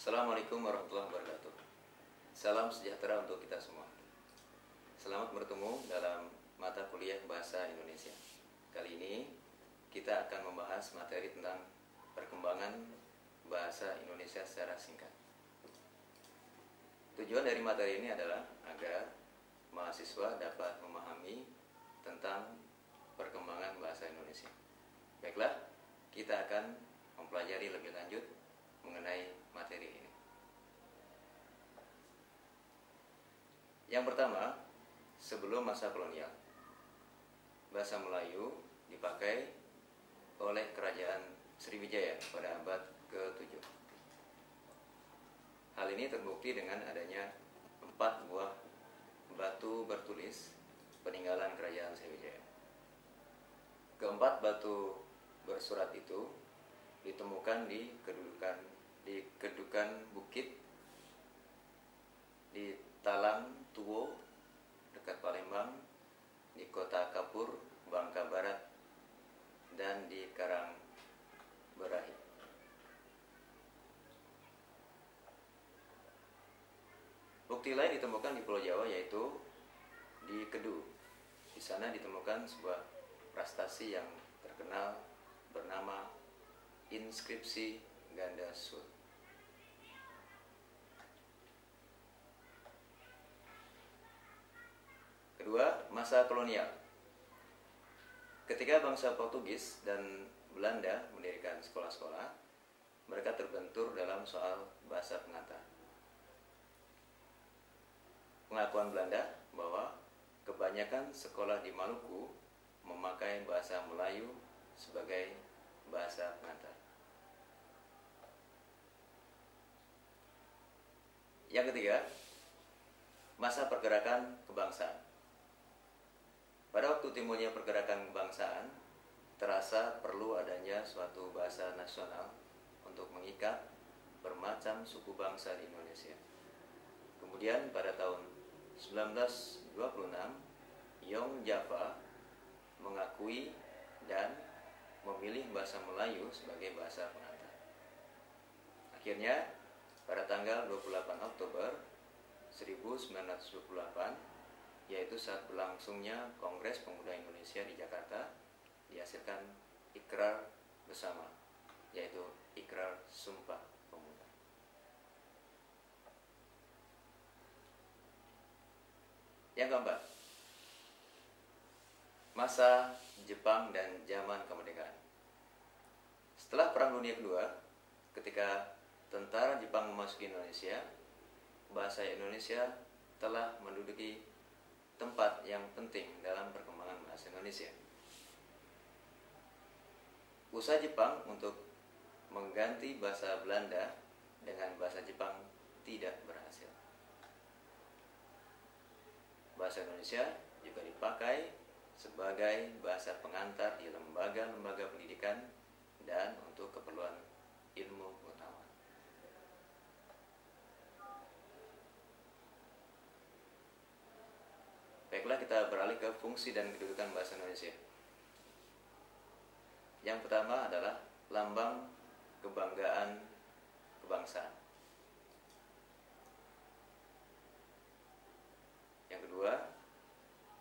Assalamualaikum warahmatullahi wabarakatuh. Salam sejahtera untuk kita semua. Selamat bertemu dalam mata kuliah Bahasa Indonesia. Kali ini kita akan membahas materi tentang perkembangan bahasa Indonesia secara singkat. Tujuan dari materi ini adalah agar mahasiswa dapat memahami tentang perkembangan bahasa Indonesia. Baiklah, kita akan mempelajari lebih lanjut mengenai materi ini. Yang pertama, sebelum masa kolonial, bahasa Melayu dipakai oleh Kerajaan Sriwijaya pada abad ke-7. Hal ini terbukti dengan adanya 4 buah batu bertulis peninggalan Kerajaan Sriwijaya. Keempat batu bersurat itu ditemukan di kedudukan bukit di Talang Tuwo dekat Palembang, di Kota Kapur, Bangka Barat, dan di Karang Berahi. Bukti lain ditemukan di Pulau Jawa, yaitu di Kedu. Di sana ditemukan sebuah prastasi yang terkenal bernama inskripsi Ganda Sut. Kedua, masa kolonial. Ketika bangsa Portugis dan Belanda mendirikan sekolah-sekolah, mereka terbentur dalam soal bahasa pengantar. Pengakuan Belanda bahwa kebanyakan sekolah di Maluku memakai bahasa Melayu sebagai bahasa pengantar. Yang ketiga, masa pergerakan kebangsaan. Pada waktu timbulnya pergerakan kebangsaan, terasa perlu adanya suatu bahasa nasional untuk mengikat bermacam suku bangsa di Indonesia. Kemudian pada tahun 1926, Yong Java mengakui dan memilih bahasa Melayu sebagai bahasa pengantar. Akhirnya, pada tanggal 28 Oktober 1928, yaitu saat berlangsungnya Kongres Pemuda Indonesia di Jakarta, dihasilkan ikrar bersama, yaitu Ikrar Sumpah Pemuda. Yang keempat, masa Jepang dan zaman kemerdekaan. Setelah Perang Dunia Kedua, ketika tentara Jepang memasuki Indonesia, bahasa Indonesia telah menduduki tempat yang penting dalam perkembangan bahasa Indonesia. Usaha Jepang untuk mengganti bahasa Belanda dengan bahasa Jepang tidak berhasil. Bahasa Indonesia juga dipakai sebagai bahasa pengantar di lembaga-lembaga pendidikan dan untuk keperluan ilmu pengetahuan. Baiklah, kita beralih ke fungsi dan kedudukan bahasa Indonesia. Yang pertama adalah lambang kebanggaan kebangsaan. Yang kedua,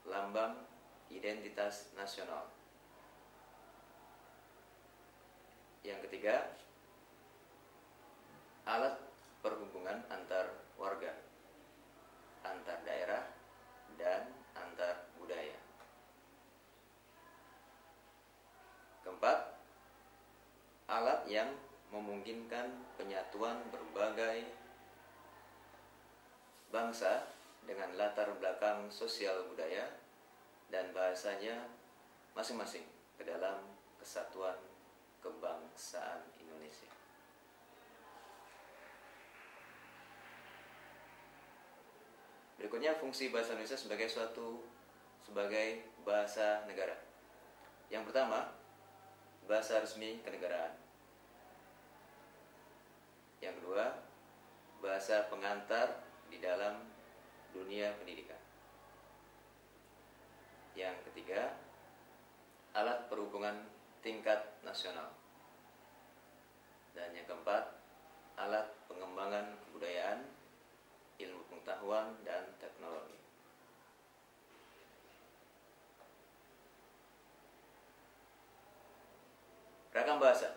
lambang identitas nasional. Yang ketiga, alat perhubungan antar warga, antar daerah, dan antar budaya. Keempat, alat yang memungkinkan penyatuan berbagai bangsa dengan latar belakang sosial budaya dan bahasanya masing-masing ke dalam kesatuan kebangsaan Indonesia. Berikutnya, fungsi bahasa Indonesia sebagai bahasa negara. Yang pertama, bahasa resmi kenegaraan. Yang kedua, bahasa pengantar di dalam dunia pendidikan. Yang ketiga, alat perhubungan tingkat nasional. Dan yang keempat, alat pengembangan perkembangan kebudayaan, ilmu pengetahuan, dan teknologi. Ragam bahasa.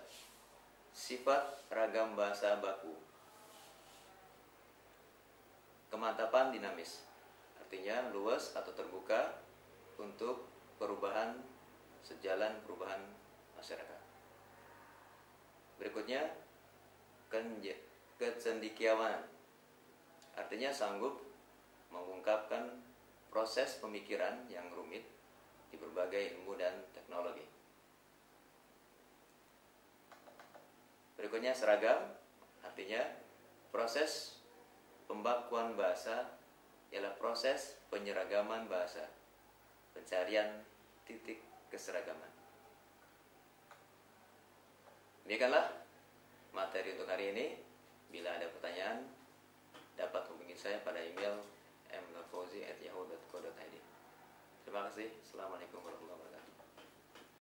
Sifat ragam bahasa baku. Kemantapan dinamis, artinya luas atau terbuka untuk perubahan sejalan perubahan masyarakat. Berikutnya, kecendekiawanan, artinya sanggup mengungkapkan proses pemikiran yang rumit di berbagai ilmu dan teknologi. Berikutnya seragam, artinya proses pembakuan bahasa ialah proses penyeragaman bahasa, pencarian titik keseragaman. Demikianlah materi untuk hari ini. Bila ada pertanyaan, dapat hubungi saya pada email mlafauzi@yahoo.co.id. Terima kasih. Assalamualaikum warahmatullahi wabarakatuh.